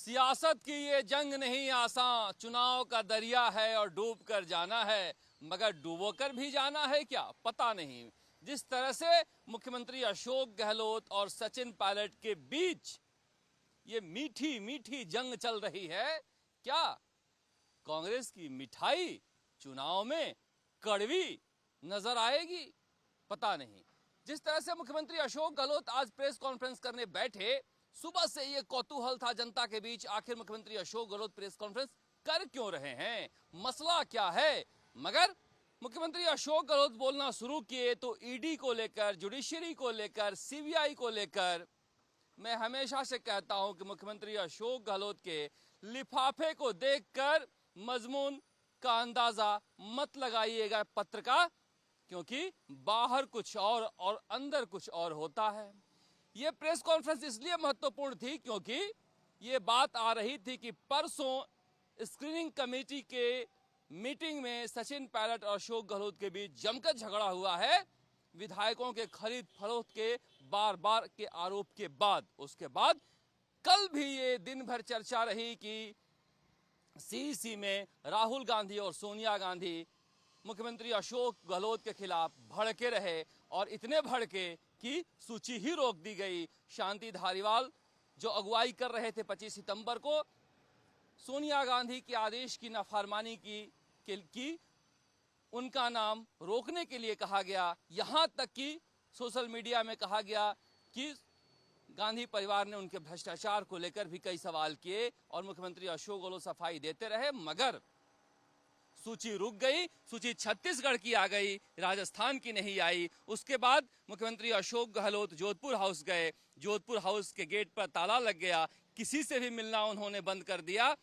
सियासत की ये जंग नहीं आसान, चुनाव का दरिया है और डूब कर जाना है, मगर डूबो कर भी जाना है क्या पता नहीं। जिस तरह से मुख्यमंत्री अशोक गहलोत और सचिन पायलट के बीच ये मीठी मीठी जंग चल रही है, क्या कांग्रेस की मिठाई चुनाव में कड़वी नजर आएगी पता नहीं। जिस तरह से मुख्यमंत्री अशोक गहलोत आज प्रेस कॉन्फ्रेंस करने बैठे, सुबह से ये कौतूहल था जनता के बीच, आखिर मुख्यमंत्री अशोक गहलोत प्रेस कॉन्फ्रेंस कर क्यों रहे हैं, मसला क्या है। मगर मुख्यमंत्री अशोक गहलोत बोलना शुरू किए तो ईडी को लेकर, जुडिशरी को लेकर, सीबीआई को लेकर मैं हमेशा से कहता हूं कि मुख्यमंत्री अशोक गहलोत के लिफाफे को देखकर मजमून का अंदाजा मत लगाइएगा पत्र का, क्योंकि बाहर कुछ और अंदर कुछ और होता है। यह प्रेस कॉन्फ्रेंस इसलिए महत्वपूर्ण थी क्योंकि यह बात आ रही थी कि परसों स्क्रीनिंग कमेटी के मीटिंग में सचिन पायलट और अशोक गहलोत के बीच जमकर झगड़ा हुआ है, विधायकों के खरीद फरोख्त के बार बार के आरोप के बाद। उसके बाद कल भी ये दिन भर चर्चा रही कि सीईसी में राहुल गांधी और सोनिया गांधी मुख्यमंत्री अशोक गहलोत के खिलाफ भड़के रहे और इतने भड़के कि सूची ही रोक दी गई। शांति धारीवाल जो अगुवाई कर रहे थे 25 सितंबर को, सोनिया गांधी के आदेश की नाफरमानी की उनका नाम रोकने के लिए कहा गया। यहां तक कि सोशल मीडिया में कहा गया कि गांधी परिवार ने उनके भ्रष्टाचार को लेकर भी कई सवाल किए और मुख्यमंत्री अशोक गहलोत सफाई देते रहे, मगर सूची रुक गई। सूची छत्तीसगढ़ की आ गई, राजस्थान की नहीं आई। उसके बाद मुख्यमंत्री अशोक गहलोत जोधपुर हाउस गए, जोधपुर हाउस के गेट पर ताला लग गया, किसी से भी मिलना उन्होंने बंद कर दिया।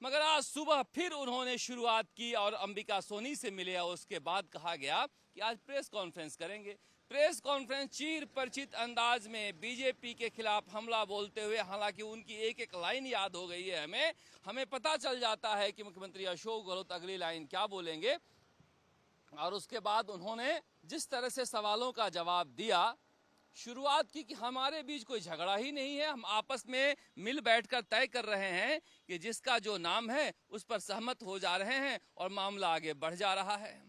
मगर आज सुबह फिर उन्होंने शुरुआत की और अंबिका सोनी से मिले और उसके बाद कहा गया कि आज प्रेस कॉन्फ्रेंस करेंगे। प्रेस कॉन्फ्रेंस चीर परिचित अंदाज में बीजेपी के खिलाफ हमला बोलते हुए, हालांकि उनकी एक एक लाइन याद हो गई है हमें पता चल जाता है कि मुख्यमंत्री अशोक गहलोत अगली लाइन क्या बोलेंगे। और उसके बाद उन्होंने जिस तरह से सवालों का जवाब दिया, शुरुआत की कि हमारे बीच कोई झगड़ा ही नहीं है, हम आपस में मिल बैठकर तय कर रहे हैं कि जिसका जो नाम है उस पर सहमत हो जा रहे हैं और मामला आगे बढ़ जा रहा है।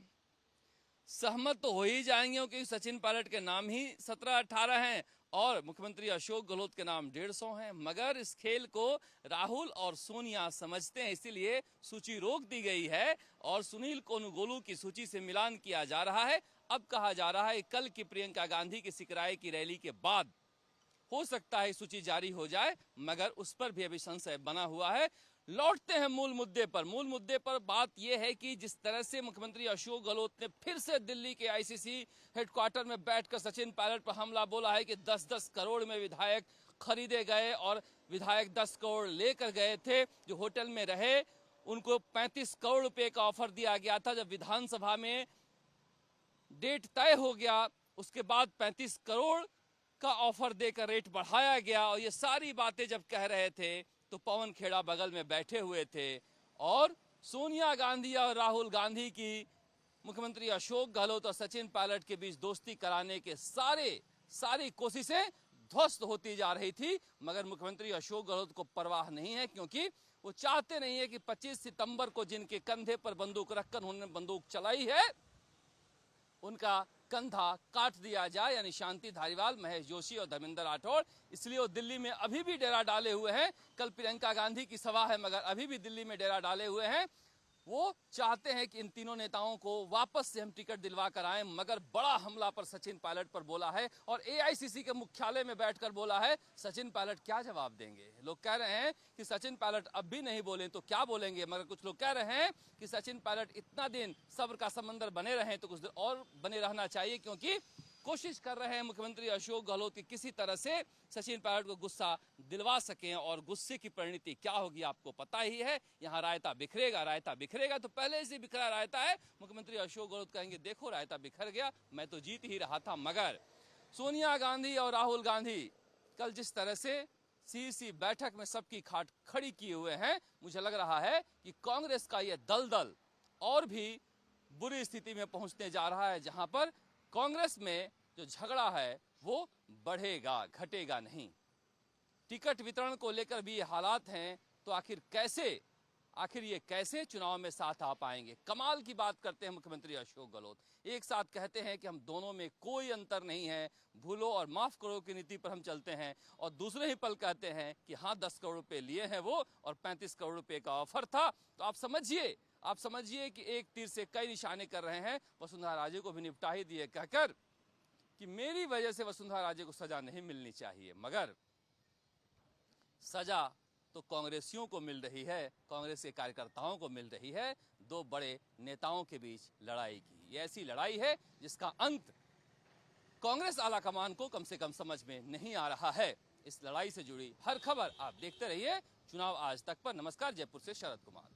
सहमत तो हो ही जाएंगे क्योंकि सचिन पायलट के नाम ही 17-18 हैं और मुख्यमंत्री अशोक गहलोत के नाम 150 हैं, मगर इस खेल को राहुल और सोनिया समझते हैं, इसीलिए सूची रोक दी गई है और सुनील कोनुगोलू की सूची से मिलान किया जा रहा है। अब कहा जा रहा है कल की प्रियंका गांधी की सिकराई की रैली के बाद हो सकता है सूची जारी हो जाए, मगर उस पर भी अभी संशय बना हुआ है। लौटते हैं मूल मुद्दे पर। मूल मुद्दे पर बात यह है कि जिस तरह से मुख्यमंत्री अशोक गहलोत ने फिर से दिल्ली के आईसीसी हेडक्वार्टर में बैठकर सचिन पायलट पर हमला बोला है कि 10-10 करोड़ में विधायक खरीदे गए और विधायक 10 करोड़ लेकर गए थे, जो होटल में रहे उनको 35 करोड़ रुपए का ऑफर दिया गया था। जब विधानसभा में डेट तय हो गया उसके बाद 35 करोड़ का ऑफर देकर रेट बढ़ाया गया। और ये सारी बातें जब कह रहे थे तो पवन खेड़ा बगल में बैठे हुए थे और सोनिया गांधी और राहुल गांधी की मुख्यमंत्री अशोक गहलोत और सचिन पायलट के बीच दोस्ती कराने के सारी कोशिशें ध्वस्त होती जा रही थी। मगर मुख्यमंत्री अशोक गहलोत को परवाह नहीं है, क्योंकि वो चाहते नहीं है कि 25 सितंबर को जिनके कंधे पर बंदूक रखकर उन्होंने बंदूक चलाई है उनका कंधा काट दिया जाए, यानी शांति धारीवाल, महेश जोशी और धर्मेंद्र राठौड़। इसलिए वो दिल्ली में अभी भी डेरा डाले हुए हैं। कल प्रियंका गांधी की सभा है मगर अभी भी दिल्ली में डेरा डाले हुए हैं। वो चाहते हैं कि इन तीनों नेताओं को वापस से हम टिकट दिलवा कर आए, मगर बड़ा हमला पर सचिन पायलट पर बोला है और एआईसीसी के मुख्यालय में बैठकर बोला है। सचिन पायलट क्या जवाब देंगे? लोग कह रहे हैं कि सचिन पायलट अब भी नहीं बोले तो क्या बोलेंगे, मगर कुछ लोग कह रहे हैं कि सचिन पायलट इतना दिन सब्र का समंदर बने रहे तो कुछ देर और बने रहना चाहिए, क्योंकि कोशिश कर रहे हैं मुख्यमंत्री अशोक गहलोत की किसी तरह से सचिन पायलट को गुस्सा दिलवा सकें। और गुस्से की परिणति क्या होगी आपको पता ही है। यहाँ रायता बिखरेगा तो पहले से बिखरा रायता है। मुख्यमंत्री अशोक गहलोत कहेंगे देखो रायता बिखर गया, मैं तो जीत ही रहा था। मगर सोनिया गांधी और राहुल गांधी कल जिस तरह से सीईसी बैठक में सबकी खाट खड़ी किए हुए हैं, मुझे लग रहा है कि कांग्रेस का यह दलदल और भी बुरी स्थिति में पहुंचने जा रहा है, जहां पर कांग्रेस में जो झगड़ा है वो बढ़ेगा, घटेगा नहीं। टिकट वितरण को लेकर भी ये हालात हैं, तो आखिर ये कैसे चुनाव में साथ आ पाएंगे। कमाल की बात करते हैं मुख्यमंत्री अशोक गहलोत, एक साथ कहते हैं कि हम दोनों में कोई अंतर नहीं है, भूलो और माफ करो की नीति पर हम चलते हैं, और दूसरे ही पल कहते हैं कि हाँ 10 करोड़ रुपए लिए हैं वो और 35 करोड़ रुपए का ऑफर था। तो आप समझिए कि एक तीर से कई निशाने कर रहे हैं। वसुंधरा राजे को भी निपटा ही दिए कहकर कि मेरी वजह से वसुंधरा राजे को सजा नहीं मिलनी चाहिए, मगर सजा तो कांग्रेसियों को मिल रही है, कांग्रेस के कार्यकर्ताओं को मिल रही है, दो बड़े नेताओं के बीच लड़ाई की। ये ऐसी लड़ाई है जिसका अंत कांग्रेस आला कमान को कम से कम समझ में नहीं आ रहा है। इस लड़ाई से जुड़ी हर खबर आप देखते रहिए चुनाव आज तक पर। नमस्कार, जयपुर से शरद कुमार।